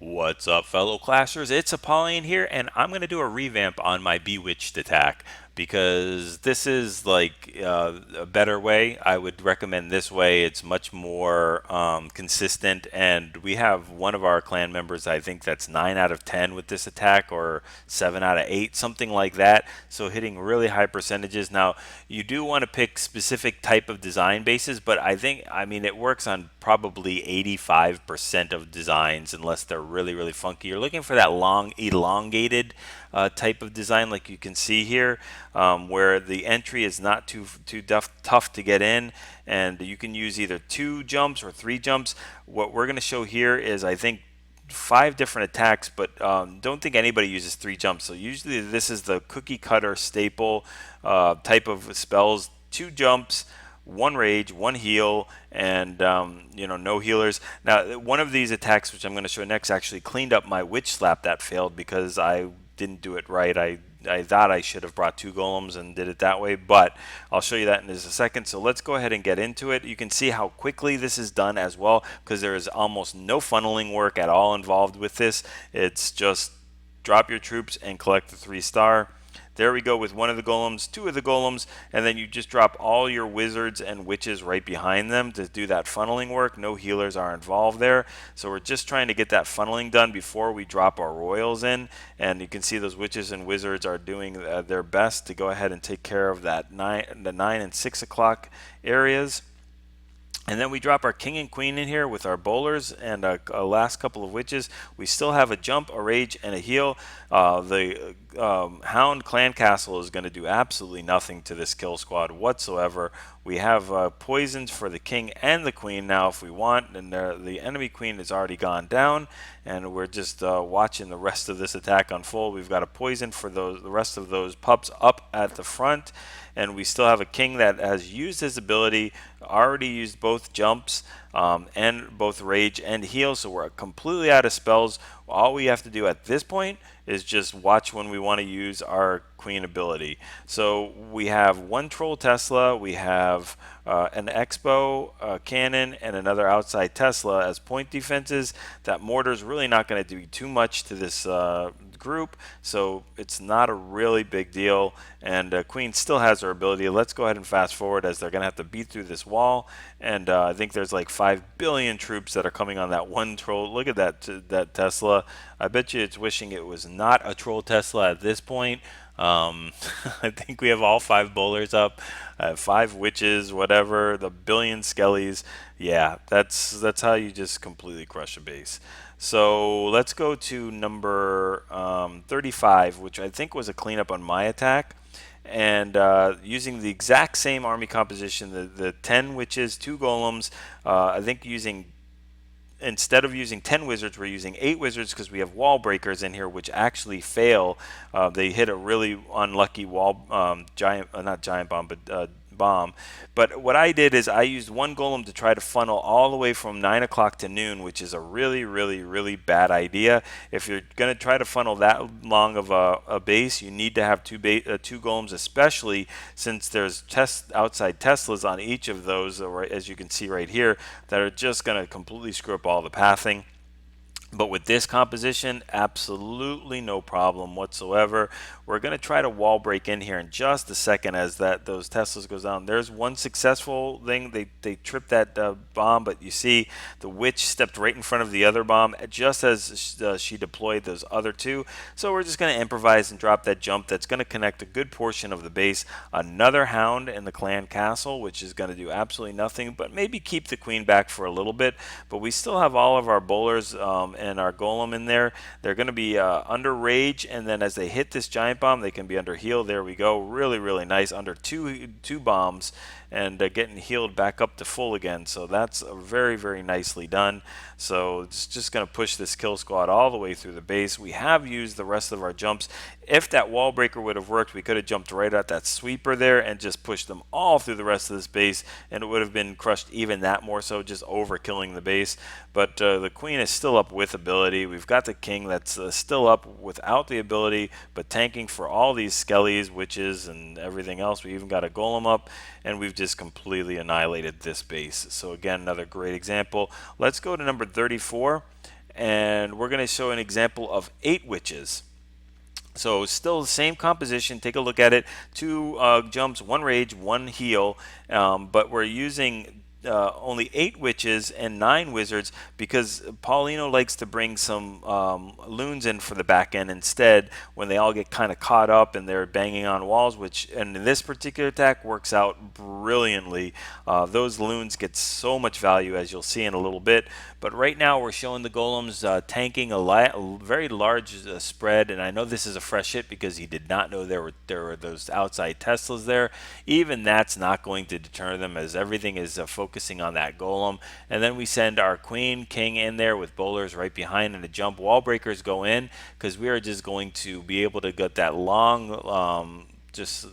What's up, fellow clashers? It's Apollyon here, and I'm going to do a revamp on my BeWitched attack because this is like a better way. I would recommend this way. It's much more consistent, and we have one of our clan members, I think that's 9 out of 10 with this attack, or 7 out of 8, something like that. So hitting really high percentages. Now, you do want to pick specific type of design bases, but I mean, it works on probably 85% of designs unless they're really funky. You're looking for that long elongated type of design like you can see here, where the entry is not too tough to get in, and you can use either 2 jumps or 3 jumps. What we're going to show here is, I think, 5 different attacks, but don't think anybody uses 3 jumps. So usually this is the cookie cutter staple type of spells: 2 jumps, 1 rage, 1 heal, and no healers. Now, one of these attacks, which I'm going to show next, actually cleaned up my witch slap that failed because I didn't do it right. I thought I should have brought 2 golems and did it that way, but I'll show you that in just a second. So let's go ahead and get into it. You can see how quickly this is done as well, because there is almost no funneling work at all involved with this. It's just drop your troops and collect the 3-star. There we go with one of the golems, 2 of the golems, and then you just drop all your wizards and witches right behind them to do that funneling work. No healers are involved there. So we're just trying to get that funneling done before we drop our royals in. And you can see those witches and wizards are doing their best to go ahead and take care of that the 9 and 6 o'clock areas. And then we drop our king and queen in here with our bowlers and a last couple of witches. We still have a jump, a rage, and a heal. The Hound Clan Castle is going to do absolutely nothing to this kill squad whatsoever. We have poisons for the king and the queen now if we want, and the enemy queen has already gone down, and we're just watching the rest of this attack unfold. We've got a poison for the rest of those pups up at the front, and we still have a king that has used his ability, already used both jumps and both rage and heal, so we're completely out of spells. All we have to do at this point is just watch when we want to use our queen ability. So we have 1 troll Tesla, we have an Expo, a cannon, and another outside Tesla as point defenses. That mortar is really not going to do too much to this group, so it's not a really big deal, and queen still has her ability. Let's go ahead and fast forward, as they're going to have to beat through this wall, and I think there's like 5 billion troops that are coming on that 1 troll. Look at that Tesla. I bet you it's wishing it was not a troll Tesla at this point. I think we have all 5 bowlers up, 5 witches, whatever, the billion skellies. Yeah, that's how you just completely crush a base. So let's go to number 35, which I think was a cleanup on my attack. And using the exact same army composition, the 10 witches, 2 golems, I think instead of using 10 wizards, we're using 8 wizards because we have wall breakers in here, which actually fail. They hit a really unlucky wall not giant bomb, but bomb. But what I did is I used 1 golem to try to funnel all the way from 9 o'clock to noon, which is a really bad idea. If you're going to try to funnel that long of a base, you need to have 2 golems, especially since there's outside Teslas on each of those, as you can see right here, that are just going to completely screw up all the pathing. But with this composition, absolutely no problem whatsoever. We're going to try to wall break in here in just a second as those Teslas goes down. There's one successful thing. They tripped that bomb, but you see the witch stepped right in front of the other bomb just as she deployed those other 2. So we're just going to improvise and drop that jump that's going to connect a good portion of the base. Another Hound in the clan castle, which is going to do absolutely nothing, but maybe keep the queen back for a little bit. But we still have all of our bowlers and our golem in there. They're going to be under rage, and then as they hit this giant bomb, they can be under heal. There we go. Really nice. Under two bombs, and getting healed back up to full again. So that's very nicely done. So it's just going to push this kill squad all the way through the base. We have used the rest of our jumps. If that wall breaker would have worked, we could have jumped right at that sweeper there and just pushed them all through the rest of this base, and it would have been crushed even that more so, just overkilling the base. But the queen is still up with ability. We've got the king that's still up without the ability, but tanking for all these skellies, witches, and everything else. We even got a golem up, and we've just completely annihilated this base. So again, another great example. Let's go to number 34. and we're going to show an example of 8 witches. So still the same composition. Take a look at it. 2 jumps, 1 rage, 1 heal, but we're using only 8 witches and 9 wizards because Paulino likes to bring some loons in for the back end instead when they all get kind of caught up and they're banging on walls, which and in this particular attack works out brilliantly. Those loons get so much value, as you'll see in a little bit. But right now we're showing the golems tanking a very large spread, and I know this is a fresh hit because he did not know there were those outside Teslas there. Even that's not going to deter them, as everything is focusing on that golem. And then we send our queen, king in there with bowlers right behind, and the jump wall breakers go in because we are just going to be able to get that long just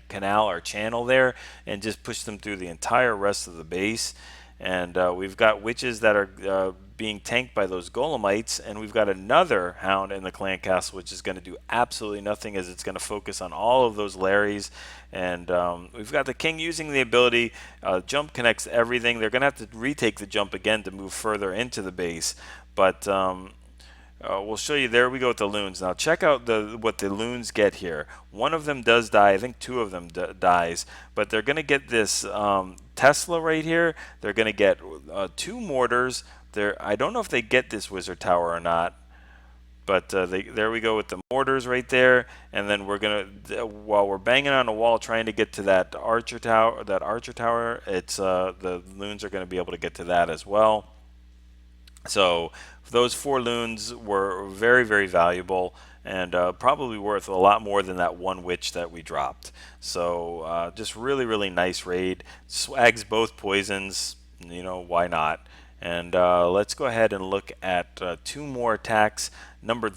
canal or channel there and just push them through the entire rest of the base. And we've got witches that are being tanked by those golemites, and we've got another hound in the clan castle which is going to do absolutely nothing, as it's going to focus on all of those Larrys. And we've got the king using the ability, jump connects everything. They're going to have to retake the jump again to move further into the base, but we'll show you. There we go with the loons. Now check out what the loons get here. One of them does die. I think 2 of them dies, but they're going to get this Tesla right here. They're going to get 2 mortars. I don't know if they get this wizard tower or not, but there we go with the mortars right there. And then we're gonna, while we're banging on a wall trying to get to that archer tower, it's the loons are going to be able to get to that as well. So those 4 loons were very, very valuable, and probably worth a lot more than that 1 witch that we dropped. So just really, really nice raid. Swags both poisons, why not? And let's go ahead and look at 2 more attacks. Number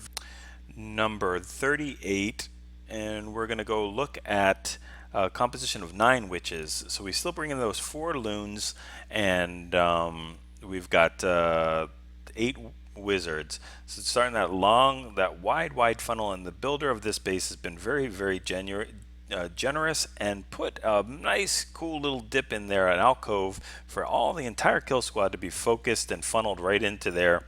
38, and we're going to go look at a composition of 9 witches. So we still bring in those 4 loons, and we've got 8 wizards. So starting that wide funnel, and the builder of this base has been very, very generous and put a nice, cool little dip in there, an alcove for all the entire kill squad to be focused and funneled right into there.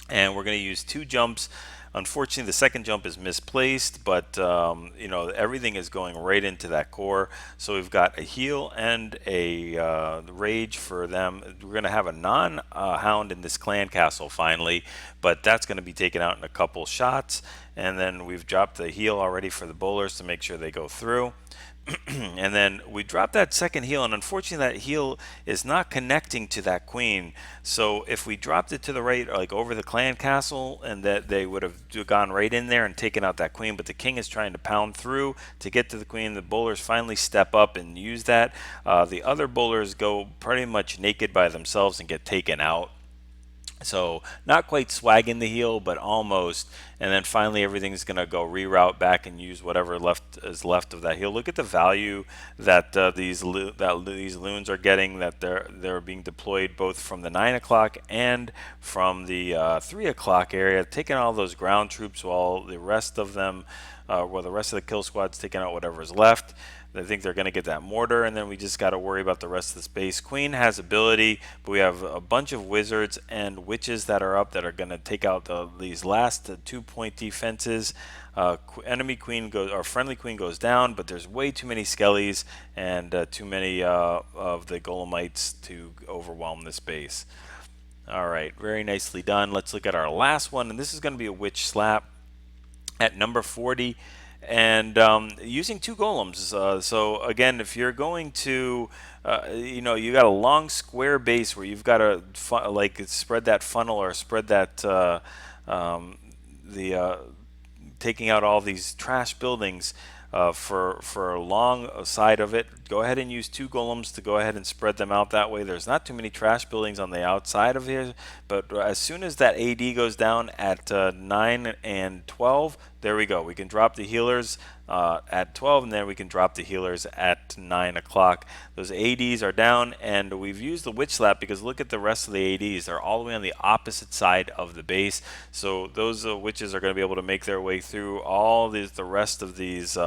And we're going to use 2 jumps. Unfortunately, the second jump is misplaced, but everything is going right into that core. So we've got a heal and a rage for them. We're going to have a non-hound in this clan castle finally, but that's going to be taken out in a couple shots. And then we've dropped the heal already for the bowlers to make sure they go through. And then we drop that second heal, and unfortunately that heal is not connecting to that queen. So if we dropped it to the right, like over the clan castle, and that they would have gone right in there and taken out that queen, but the king is trying to pound through to get to the queen. The bowlers finally step up and use that. The other bowlers go pretty much naked by themselves and get taken out. So not quite swagging the heal, but almost. And then finally everything's going to go reroute back and use whatever is left of that heal. Look at the value that these loons are getting, that they're being deployed both from the 9 o'clock and from the 3 o'clock area, taking all those ground troops while the rest of them, the rest of the kill squad's taking out whatever's left. I think they're going to get that mortar, and then we just got to worry about the rest of the space. Queen has ability, but we have a bunch of wizards and witches that are up that are going to take out these last 2-point defenses. Enemy queen goes, or friendly queen goes down, but there's way too many skellies and too many of the golemites to overwhelm this base. All right, very nicely done. Let's look at our last one, and this is going to be a witch slap at number 40. And using 2 golems. So again, if you're going to, you got a long square base where you've got to spread that funnel or spread that taking out all these trash buildings for a long side of it. Go ahead and use 2 golems to go ahead and spread them out that way. There's not too many trash buildings on the outside of here, but as soon as that AD goes down at 9 and 12, there we go. We can drop the healers at 12, and then we can drop the healers at 9 o'clock. Those ADs are down, and we've used the Witch Slap because look at the rest of the ADs. They're all the way on the opposite side of the base, so those witches are going to be able to make their way through all the rest of these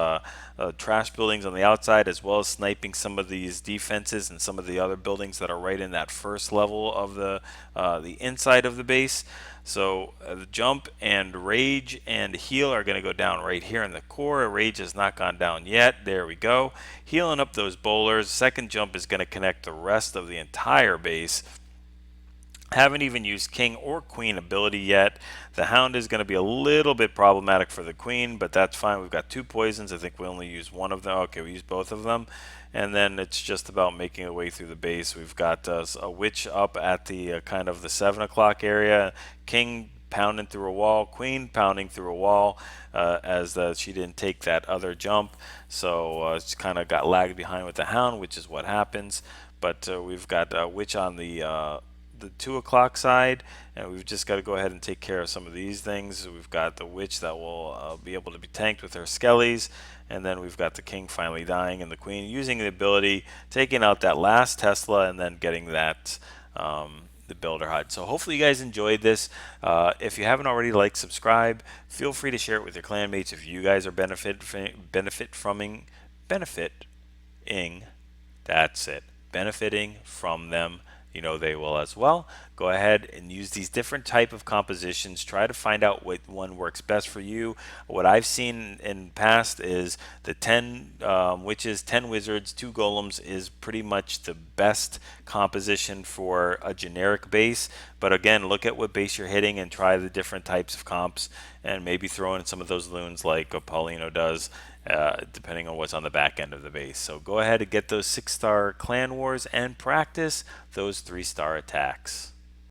trash buildings on the outside, as well as sniping some of these defenses and some of the other buildings that are right in that first level of the inside of the base. So the jump and rage and heal are going to go down right here in the core. Rage has not gone down yet. There we go. Healing up those bowlers. Second jump is going to connect the rest of the entire base. Haven't even used king or queen ability yet. The hound is going to be a little bit problematic for the queen, but that's fine. We've got 2 poisons. I think we only used one of them. Okay, we used both of them. And then it's just about making a way through the base. We've got a witch up at the kind of the 7 o'clock area. King pounding through a wall. Queen pounding through a wall as she didn't take that other jump. So it's kind of got lagged behind with the hound, which is what happens. But we've got a witch on the 2 o'clock side, and we've just got to go ahead and take care of some of these things. We've got the witch that will be able to be tanked with her skellies, and then we've got the king finally dying and the queen using the ability, taking out that last Tesla, and then getting that the builder hut. So hopefully you guys enjoyed this. If you haven't already, like, subscribe. Feel free to share it with your clan mates if you guys are benefiting. That's it. Benefiting from them. You know they will as well. Go ahead and use these different type of compositions. Try to find out what one works best for you. What I've seen in past is the 10 witches, 10 wizards, 2 golems is pretty much the best composition for a generic base. But again, look at what base you're hitting and try the different types of comps, and maybe throw in some of those loons like Paulino does, depending on what's on the back end of the base. So go ahead and get those 6-star clan wars and practice those 3-star attacks.